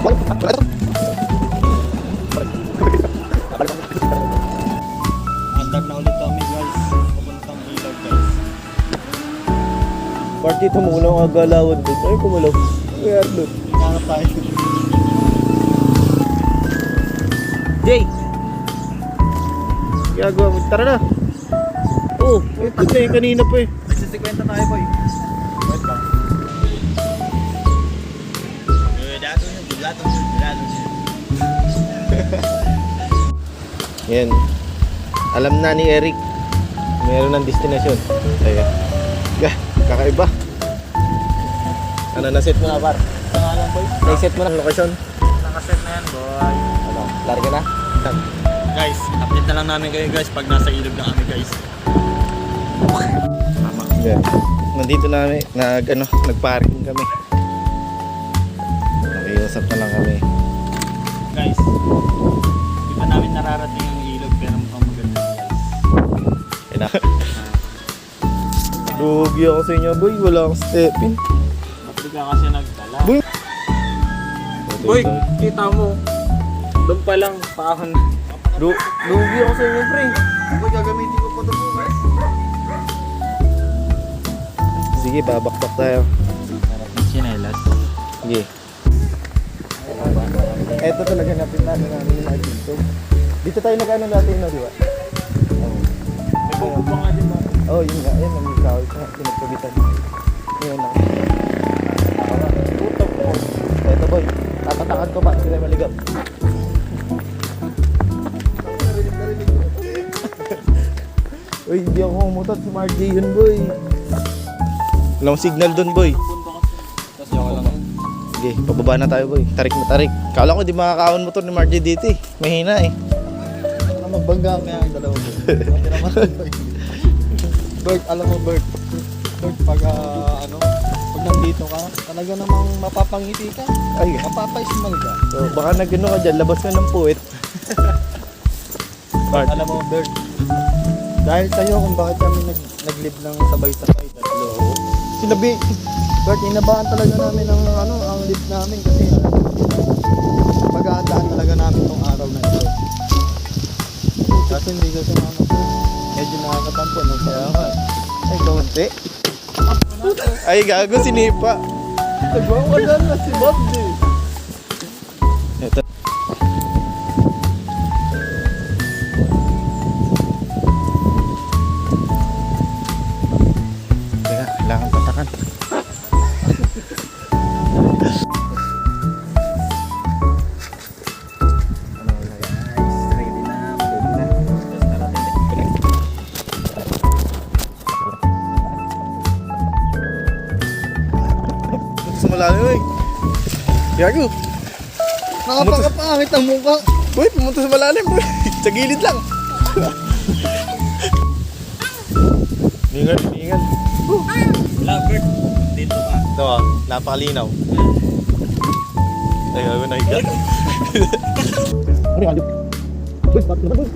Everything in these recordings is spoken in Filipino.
Andar na ulit kami guys. Papuntang ilog guys. Party tumulang agalawan doon. Ay, kumalaw. Kaya doon. Nanganap tayo. Jay! Gagawa mo. Tara na. Oo, ito na eh. Kanina pa eh. Nagsisikwenta tayo boy. Wait lang. Yan. Alam na ni Eric. Meron ng destinasyon. Ayan. Kakaiba. Ano, naset mo na par? Pangalan boy? Naiset mo na ang lokasyon? Nakaset na yan boy. Ano, larga na? Guys, update na lang namin kayo guys pag nasa ilog na kami guys. Tama. Yeah. Nandito namin, nagparking kami. Nakiusap na lang kami. Guys, di pa namin nararating ang ilog pero mukhang maganda guys. Lugi ako sa inyo boy, wala akong step-in. Mapigla kasi nagdala. Boy! Boy, kita mo. Doon pa lang, paahon. Lugi ako sa inyo pre. Boy, gagamitin ko pa ito po guys. Sige, babakbak tayo. Harap ng chinelas. Sige. Ito talaga natin na dito. Dito tayo nag-ano natin na, di ba? May bubog pa nga din ba? Oh, yun nga. Yan, ang kawit na pinagpabitan. Yun lang. Tutok po. Ito boy, tatatakan ko pa. Sila maligap. Uy, hindi ako umutot. Si Mark J yun boy. Walang signal dun boy. Tapos yung lang. Sige, pababa na tayo boy. Tarik na tarik. Kala ko di makakaon motor ni Mark J dito eh. Mahina eh. Magbangga kami ang dalawa ko. Pati naman boy. Bert, alam mo Bert. Bert, pag pag nandito ka, talaga namang mapapangiti ka. Ay, Mapapa-smile ka. so, baka nag-ano ka dyan. Labas ka ng puwet. Bart. Alam mo Bert, dahil sa'yo kung bakit kami nag-live ng sabay-sabay tatlo. Sinabi, Bert, inabahan talaga namin ang live namin kasi pag-aandaan talaga namin tong araw na ito. Kasi hindi kasi medyo nakakatampo no? Kaya nga. Ay, kaunti. Ay, gago, sinipa. Nagwawala na si Bob eh. Ito. Teka, kailangan patakan. Malalim eh. Gago. Nakapakapangit ang mukha. Boy, pumunta sa malalim boy. Sa gilid lang. Ingat, ingat. Wala Bert, dito ka. Ito ah, napakalinaw. Ay, gago na higa. Ano yung boy, bakit naman boy?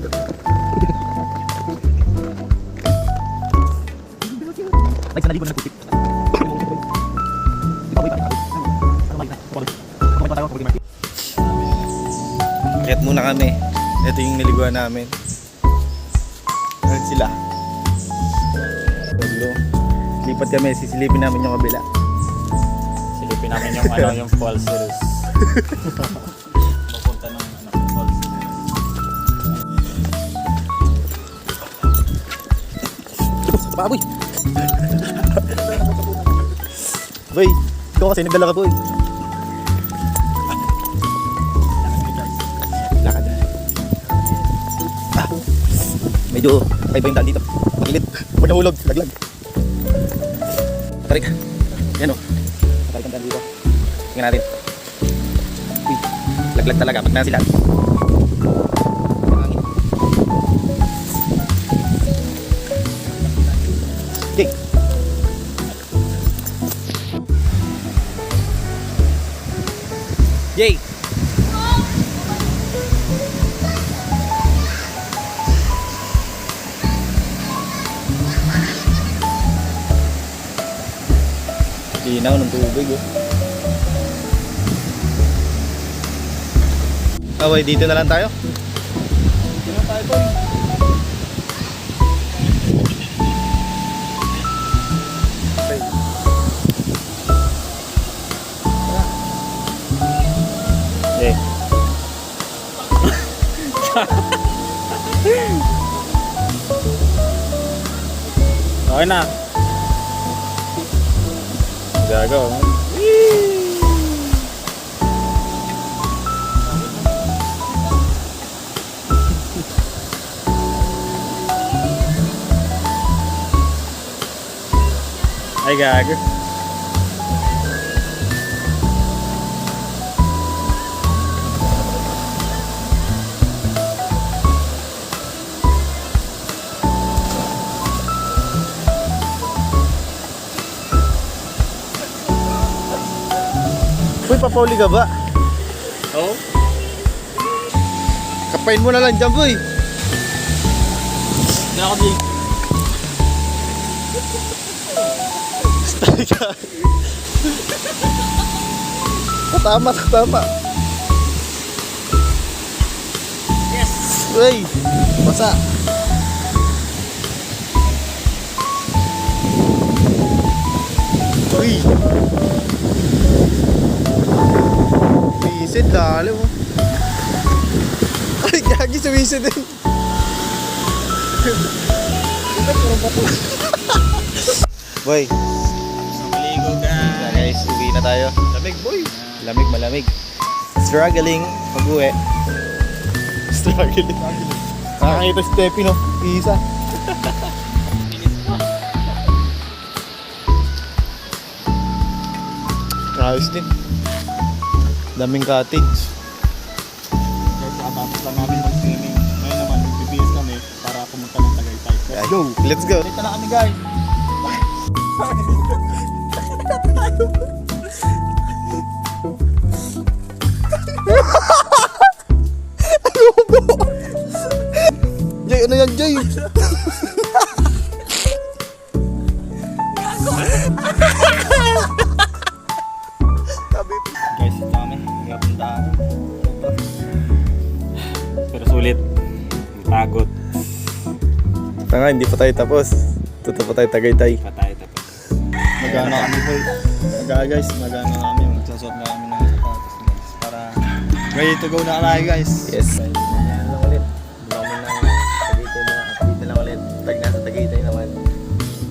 Ay, sanali ko na nagpupit. Kayat muna kami. Ito yung niliguan namin. Ano sila? Lipat kami, sisilipin namin yung kabila. Silipin namin yung yung false series. Papunta ng false series. Baboy! Boy, ikaw kasi nagdala ka boy. Lakad. Medyo kaiba yung daan dito. Makilit. Huwag nahulog. Laglag. Tarik. Yan o. Tarik ang daan dito. Tingnan natin. Uy, laglag talaga pag nasilat. Okay. Yay! Linaw ng tubig oh. Okay, dito na lang tayo. Dito na tayo, boy. Okay. Okay na. Gago. Ay, gago. Uy, papauli ka ba? Oo? Kapain mo na lang dyan, boy. Hindi ako di. Tama, tama. Yes! Uy, basa. Uy. Sumisid, dali mo. Ay, gagi, sumisid din. Boy, Maligo na guys. guys, uwi na tayo. Lamig, boy. Lamig, malamig. Struggling pag-uwi. Struggling. Nakakita si Tepi, no? Isa. Ayos din. Daming cottage. Guys, kakatapos lang namin mag-swimming. Ngayon naman, magbibihis kami para pumunta ng Tagaytay. Let's go! Let's go. Dito na kami, guys. Jay, ano yan, Jay? Guys, ito kami. Nagpuntahan. Pero sulit. Pagod. Tanga, hindi pa tayo tapos. Tuto pa tayo Tagaytay. Pa tayo tapos. Magana kami, boy. Guys, magana kami. Magsusot na kami ng sapatos, guys. Para ready to go na tayo, guys. Yes. Yan lang ulit. Bulang mo ng Tagaytay na. Update na lang ulit. Pag nasa Tagaytay naman.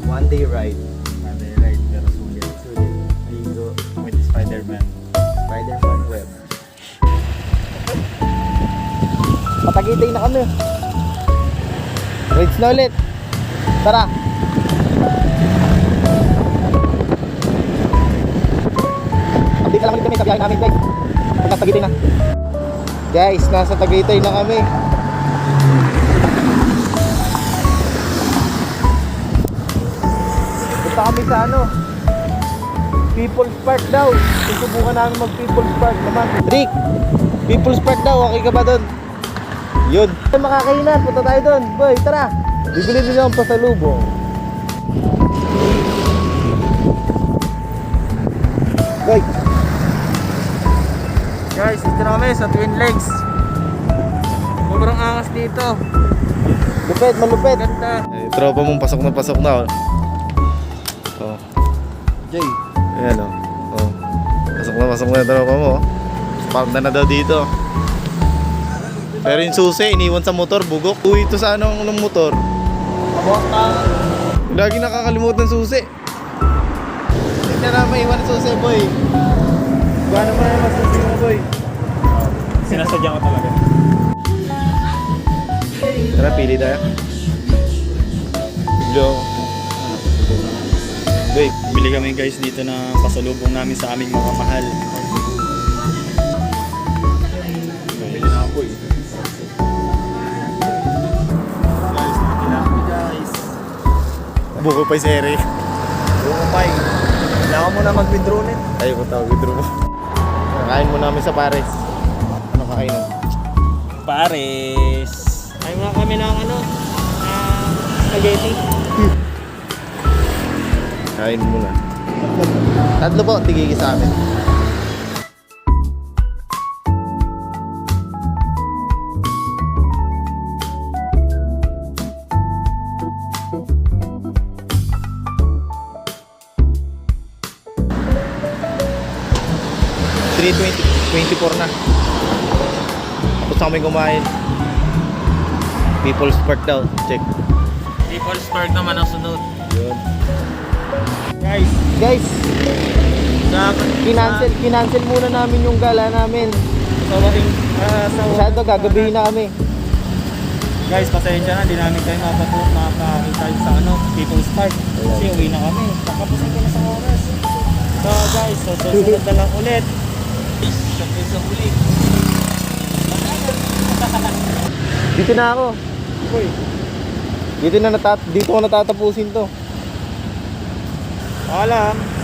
One day ride. Monday ride, pero sulit. Sulit. Ligo. With Spider-Man. Spider-Man web. Patagitay na kami. Rides na ulit. Tara. Update na lang ulit kami sa biyahe namin, guys. Nasa Tagaytay na. Guys, nasa Tagaytay na kami. Punta kami sa ano? People's Park daw. Susubukan namin mag People's Park naman. Rick, People's Park daw. Okay ka ba doon? Yun. Makakainan. Punta tayo doon. Boy, tara. Bibili nila ang pasalubong. Boy. Guys, dito na kami sa Twin Lakes. Sobrang angas dito. Lupit, malupit. Ganda. Eh, tropa mong pasok na. Oh. Jay, Ayan o. Oh. Pasok na yung tropa mo. Park na daw dito. Pero yung susi, iniwan sa motor, bugok. Uwi ito sa anong ng motor. buwak na. Lagi nakakalimutan susi. Hindi na maiwan ang susi, boy. Gano'n mo na masusi mo, boy. Sinasadya ko talaga. Tara, pili tayo. Hello. Boy, Bili kami guys dito na pasalubong namin sa aming mga mahal. Bili na ako eh. Guys, nakakila ako guys. buko pa si Eric. Bumapay. Kailangan mo na mag-withdraw net. Ay, punta, withdraw mo. Kain mo namin sa Pares. Ano kainan? Pares. Ay nga kami ng ano, spaghetti. Kain muna. Tatlo po, tigigis sa amin. 3:24 na. Tapos na kami kumain. People's Park daw. Check. People's Park naman ang sunod. Yun. Guys, Guys, sa kinancel muna namin yung gala namin. Masyado gagabihin na kami. Guys, pasensya na, di namin kayo makakita sa People's Park. Kasi uwi na kami. Kakapusin ko na sa oras. So guys, susunod na lang ulit. Sa ulit. Dito na ako. Uy, Dito ko natatapusin to. alam.